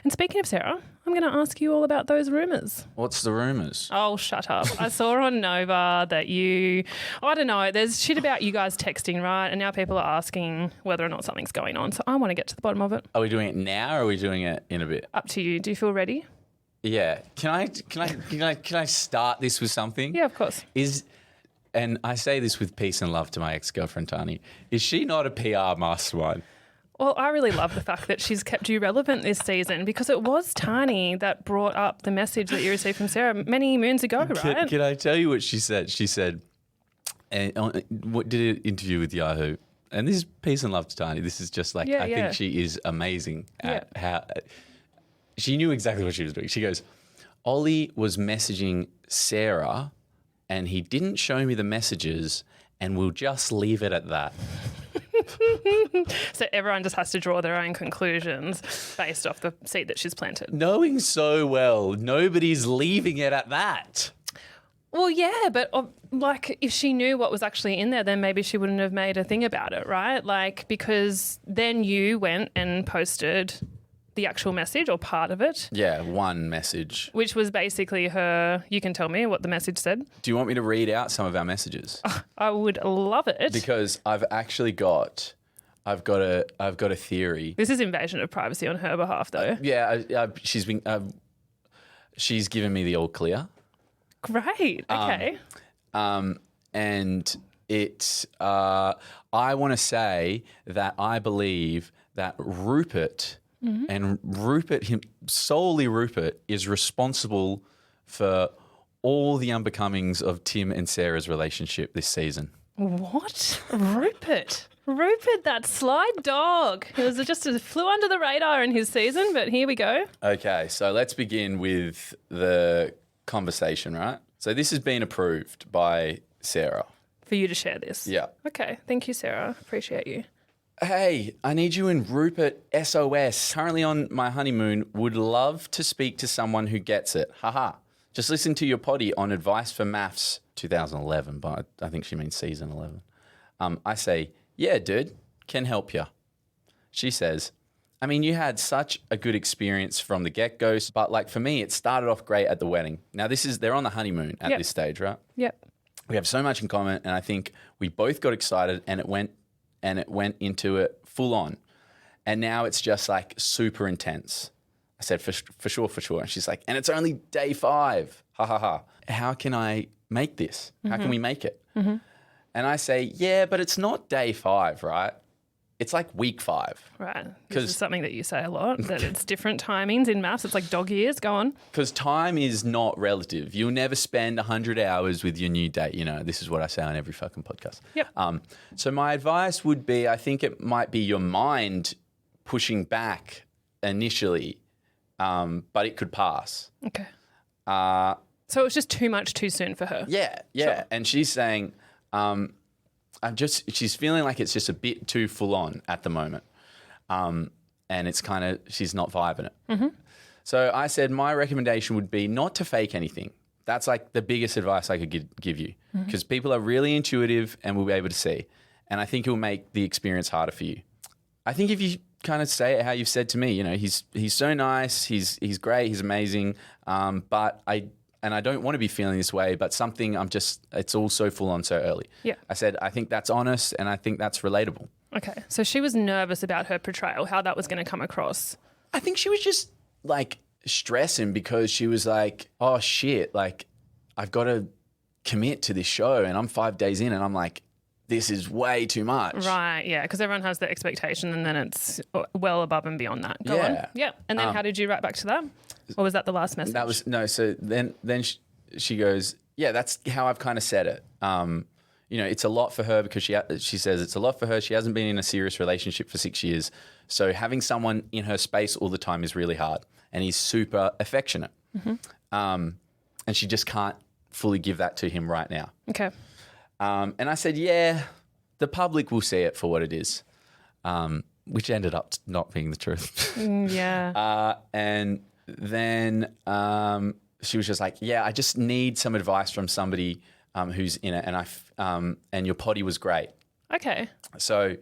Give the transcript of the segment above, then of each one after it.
And speaking of Sarah, I'm going to ask you all about those rumours. What's the rumours? Oh, shut up. I saw on Nova that I don't know, there's shit about you guys texting, right? And now people are asking whether or not something's going on. So I want to get to the bottom of it. Are we doing it now or are we doing it in a bit? Up to you. Do you feel ready? Yeah. Can I start this with something? Yeah, of course. And I say this with peace and love to my ex-girlfriend, Tani. Is she not a PR mastermind? Well, I really love the fact that she's kept you relevant this season because it was Tani that brought up the message that you received from Sarah many moons ago, right? Can I tell you what she said? She said, did an interview with Yahoo, and this is peace and love to Tani. This is just like, I think she is amazing at how she knew exactly what she was doing. She goes, Ollie was messaging Sarah and he didn't show me the messages and we'll just leave it at that. So everyone just has to draw their own conclusions based off the seed that she's planted. Knowing so well, nobody's leaving it at that. Well, yeah, but like if she knew what was actually in there, then maybe she wouldn't have made a thing about it, right? Like because then you went and posted the actual message or part of it. Yeah, one message. Which was basically her, you can tell me what the message said. Do you want me to read out some of our messages? I would love it. Because I've got a theory. This is invasion of privacy on her behalf though. She's given me the all clear. Great. Okay. And it's I want to say that I believe that Rupert and solely Rupert is responsible for all the unbecomings of Tim and Sarah's relationship this season. What? Rupert, that sly dog. It was just flew under the radar in his season, but here we go. Okay, so let's begin with the conversation, right? So this has been approved by Sarah. For you to share this? Yeah. Okay, thank you, Sarah. Appreciate you. Hey, I need you and Rupert SOS. Currently on my honeymoon, would love to speak to someone who gets it. Haha. Just listen to your potty on Advice for Maths 2011, but I think she means season 11. I say, yeah, dude, can help you. She says, I mean, you had such a good experience from the get-go, but like for me, it started off great at the wedding. Now they're on the honeymoon at this stage, right? Yep. We have so much in common, and I think we both got excited, and it went into it full on. And now it's just like super intense. I said, for sure. And she's like, and it's only day 5. Ha ha ha. How can I make this? How can we make it? Mm-hmm. And I say, yeah, but it's not day 5, right? It's like week 5. Right. This is something that you say a lot, that it's different timings in maths. It's like dog years. Go on. Because time is not relative. You'll never spend 100 hours with your new date. You know, this is what I say on every fucking podcast. Yep. So my advice would be, I think it might be your mind pushing back initially, but it could pass. Okay. So it was just too much too soon for her. Yeah. Sure. And she's saying, she's feeling like it's just a bit too full on at the moment. And it's kind of, she's not vibing it. Mm-hmm. So I said, my recommendation would be not to fake anything. That's like the biggest advice I could give you, because people are really intuitive and will be able to see. And I think it will make the experience harder for you. I think if you kind of say it how you've said to me, you know, he's so nice, he's great, he's amazing, but I don't want to be feeling this way, but it's all so full on so early. Yeah. I said, I think that's honest and I think that's relatable. Okay. So she was nervous about her portrayal, how that was going to come across. I think she was just like stressing because she was like, oh shit, like I've got to commit to this show and I'm 5 days in and I'm like, this is way too much. Right, yeah, because everyone has the expectation and then it's well above and beyond that. Go on. Yeah. And then how did you write back to that? Or was that the last message? So then she goes, yeah, that's how I've kind of said it. You know, it's a lot for her because she says it's a lot for her. She hasn't been in a serious relationship for 6 years. So having someone in her space all the time is really hard. And he's super affectionate. Mm-hmm. And she just can't fully give that to him right now. Okay. And I said, yeah, the public will see it for what it is, which ended up not being the truth. Yeah. And then she was just like, yeah, I just need some advice from somebody who's in it. And and your potty was great. Okay. So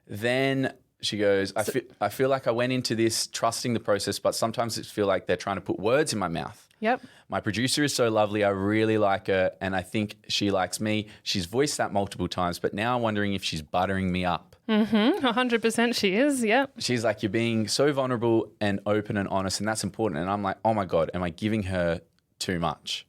then she goes, I feel like I went into this trusting the process, but sometimes it feel like they're trying to put words in my mouth. Yep. My producer is so lovely. I really like her, and I think she likes me. She's voiced that multiple times, but now I'm wondering if she's buttering me up. 100% she is, yep. She's like, you're being so vulnerable and open and honest, and that's important. And I'm like, oh my God, am I giving her too much?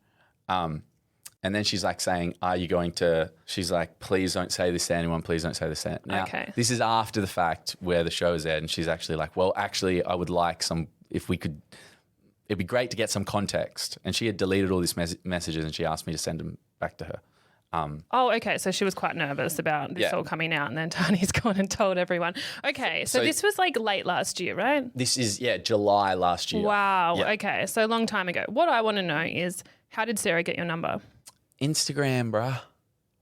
And then she's like saying, are you going to, she's like, please don't say this to anyone. Please don't say this to anyone. Now, Okay. This is after the fact where the show is aired, and she's actually like, well, actually, I would like some, if we could, it'd be great to get some context. And she had deleted all these messages, and she asked me to send them back to her. Okay. So she was quite nervous about this all coming out, and then Tani's gone and told everyone. Okay. So this was like late last year, right? This is, July last year. Wow. Yeah. Okay. So a long time ago. What I want to know is, how did Sara get your number? Instagram, bruh.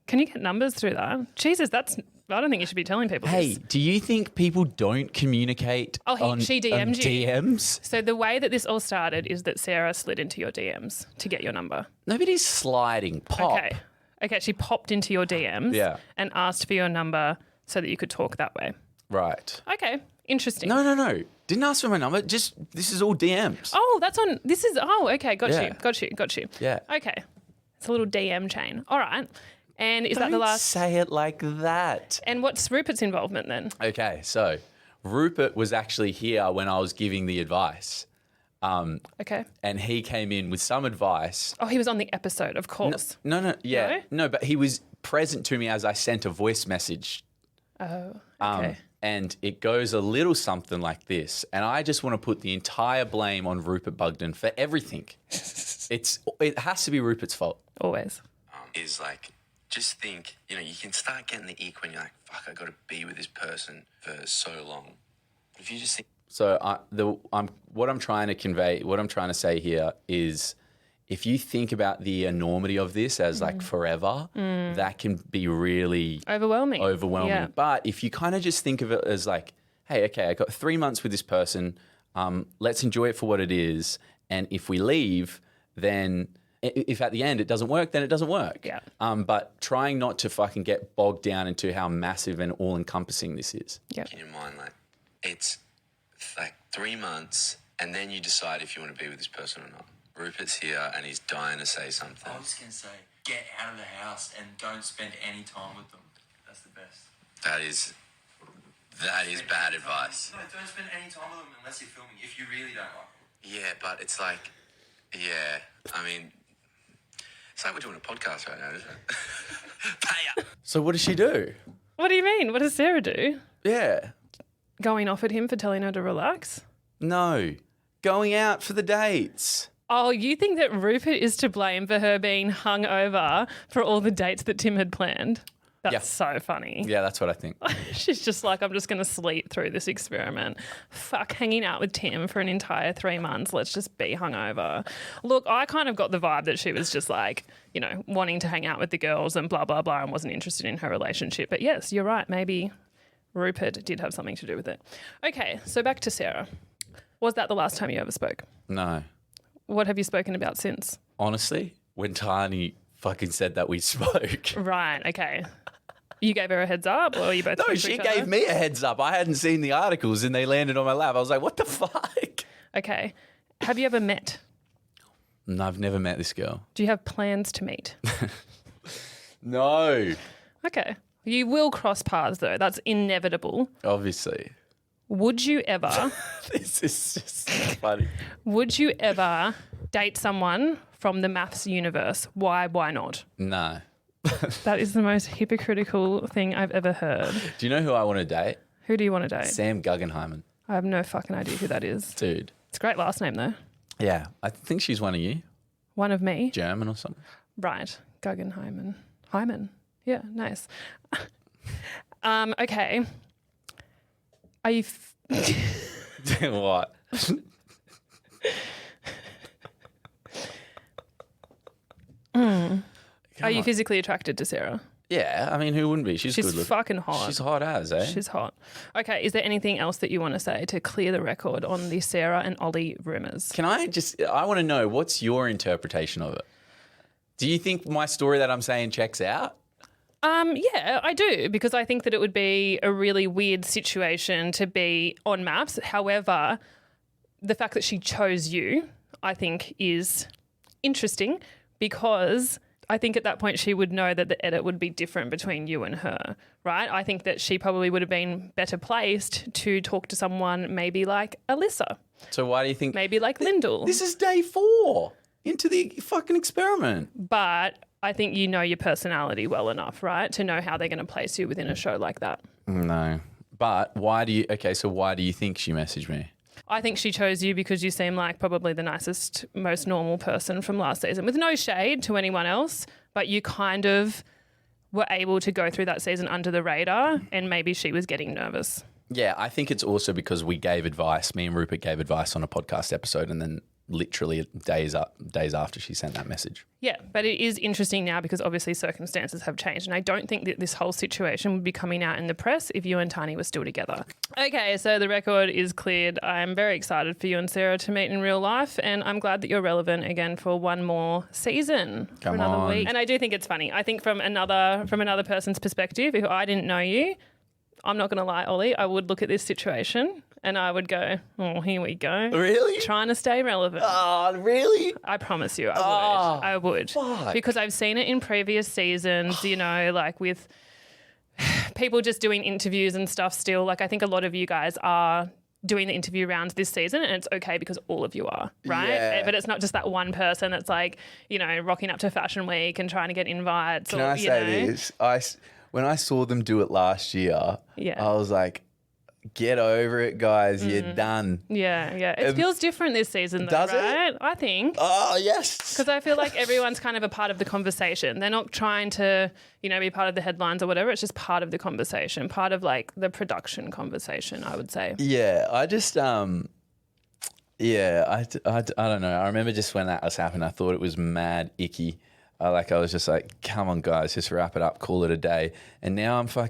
Can you get numbers through that? Jesus, I don't think you should be telling people Hey, this. do you think people don't communicate She DM'd you. DMs? So the way that this all started is that Sara slid into your DMs to get your number. Nobody's sliding. Pop. Okay, she popped into your DMs and asked for your number so that you could talk that way. Right. Okay, interesting. No. Didn't ask for my number. Just, this is all DMs. Oh, okay, got Yeah. you. Yeah. Okay, it's a little DM chain. All right. And is that the Don't last? say it like that. And what's Rupert's involvement then? Okay, so Rupert was actually here when I was giving the advice. Okay. And he came in with some advice. Oh, he was on the episode, of course. No, but he was present to me as I sent a voice message. Oh, okay. And it goes a little something like this. And I just want to put the entire blame on Rupert Bugden for everything. It has to be Rupert's fault. Always. Is like, just think, you can start getting the ick when you're like, fuck, I got to be with this person for so long. If you just think. So what I'm trying to convey, what I'm trying to say here is, if you think about the enormity of this as like forever, that can be really Overwhelming. Yeah. But if you kind of just think of it as like, hey, okay, I got 3 months with this person. Let's enjoy it for what it is. And if we leave, then if at the end it doesn't work, then it doesn't work. Yeah. But trying not to fucking get bogged down into how massive and all-encompassing this is. Yeah. In your mind, like, it's like 3 months, and then you decide if you want to be with this person or not. Rupert's here, and he's dying to say something. I was just going to say, get out of the house and don't spend any time with them. That's the best. That is bad advice. No, don't spend any time with them unless you're filming, if you really don't like them. Yeah, but it's like, I mean, it's like we're doing a podcast right now, isn't it? Pay up. So what does she do? What do you mean? What does Sara do? Yeah. Going off at him for telling her to relax? No. Going out for the dates. Oh, you think that Rupert is to blame for her being hungover for all the dates that Tim had planned? That's so funny. Yeah, that's what I think. She's just like, I'm just going to sleep through this experiment. Fuck, hanging out with Tim for an entire 3 months. Let's just be hungover. Look, I kind of got the vibe that she was just like, wanting to hang out with the girls and blah, blah, blah, and wasn't interested in her relationship. But yes, you're right. Maybe Rupert did have something to do with it. Okay, so back to Sara. Was that the last time you ever spoke? No. What have you spoken about since? Honestly, when Tani fucking said that we spoke. Right, okay. You gave her a heads up, or you both No, spoke to she each gave other? me a heads up. I hadn't seen the articles and they landed on my lap. I was like, what the fuck? Okay. Have you ever met? No, I've never met this girl. Do you have plans to meet? No. Okay. You will cross paths, though. That's inevitable. Obviously. Would you ever... This is just so funny. Would you ever date someone from the maths universe? Why not? No. That is the most hypocritical thing I've ever heard. Do you know who I want to date? Who do you want to date? Sam Guggenheimen. I have no fucking idea who that is. Dude. It's a great last name, though. Yeah. I think she's one of you. One of me. German or something. Right. Guggenheimen. Hyman. Yeah, nice. Okay. Are you... What? Are you physically attracted to Sara? Yeah, I mean, who wouldn't be? She's good looking. Fucking hot. She's hot as, eh? She's hot. Okay, is there anything else that you want to say to clear the record on the Sara and Ollie rumours? I want to know, what's your interpretation of it? Do you think my story that I'm saying checks out? Yeah, I do, because I think that it would be a really weird situation to be on Maps. However, the fact that she chose you, I think, is interesting, because I think at that point she would know that the edit would be different between you and her, right? I think that she probably would have been better placed to talk to someone maybe like Alyssa, So why do you think maybe like Lyndall. this is day 4 into the fucking experiment? But I think you know your personality well enough, right, to know how they're going to place you within a show like that. No. But why do you think she messaged me? I think she chose you because you seem like probably the nicest, most normal person from last season, with no shade to anyone else, but you kind of were able to go through that season under the radar, and maybe she was getting nervous. Yeah, I think it's also because we gave advice. Me and Rupert gave advice on a podcast episode, and then literally days after she sent that message. Yeah, but it is interesting now because obviously circumstances have changed, and I don't think that this whole situation would be coming out in the press if you and Tani were still together. Okay, so the record is cleared. I'm very excited for you and Sara to meet in real life, and I'm glad that you're relevant again for one more season. Come for another on. week. And I do think it's funny. I think from another person's perspective, if I didn't know you, I'm not going to lie, Ollie, I would look at this situation and I would go, oh, here we go. Really? Trying to stay relevant. Oh, really? I promise you, I would. fuck. Because I've seen it in previous seasons, you know, like with people just doing interviews and stuff still. Like I think a lot of you guys are doing the interview rounds this season, and it's okay because all of you are, right? Yeah. But it's not just that one person that's like, you know, rocking up to Fashion Week and trying to get invites. Can or, I you say know. this? When I saw them do it last year, Yeah. I was like, get over it, guys. You're done. Yeah, yeah. It feels different this season, though, does it? right? I think. Oh, yes. Because I feel like everyone's kind of a part of the conversation. They're not trying to, you know, be part of the headlines or whatever. It's just part of the conversation, part of like the production conversation, I would say. Yeah, I just, I don't know. I remember just when that was happening, I thought it was mad icky. I was just like, come on, guys, just wrap it up, call it a day. And now now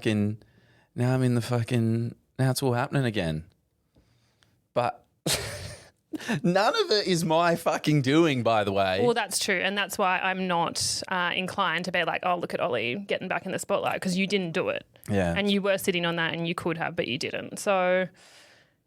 it's all happening again. But none of it is my fucking doing, by the way. Well, that's true. And that's why I'm not inclined to be like, oh, look at Ollie getting back in the spotlight, because you didn't do it. Yeah. And you were sitting on that and you could have, but you didn't. So,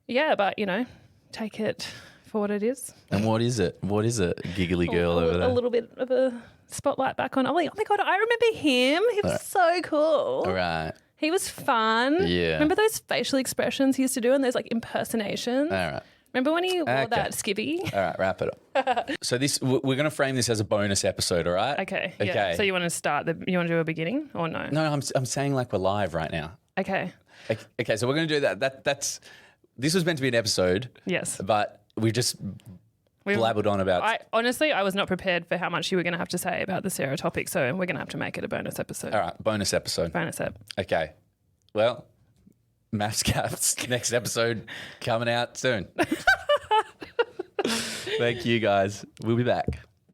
yeah, but, you know, take it for what it is. And what is it? What is it, giggly girl over there? A little bit of a spotlight back on Ollie. Oh, my God, I remember him. He was so cool. All right. He was fun. Yeah. Remember those facial expressions he used to do and those like impersonations? All right. Remember when he wore Okay. that skivvy? All right, wrap it up. So we're going to frame this as a bonus episode, all right? Okay. Okay. Yeah. So you want to do a beginning or no? No, I'm saying like we're live right now. Okay. Okay, so we're going to do that. This was meant to be an episode. Yes. But we just blabbered on about. I was not prepared for how much you were going to have to say about the Sara topic, so we're going to have to make it a bonus episode. All right, bonus episode. Bonus ep. Okay. Well, MAFSCAPS next episode coming out soon. Thank you, guys. We'll be back.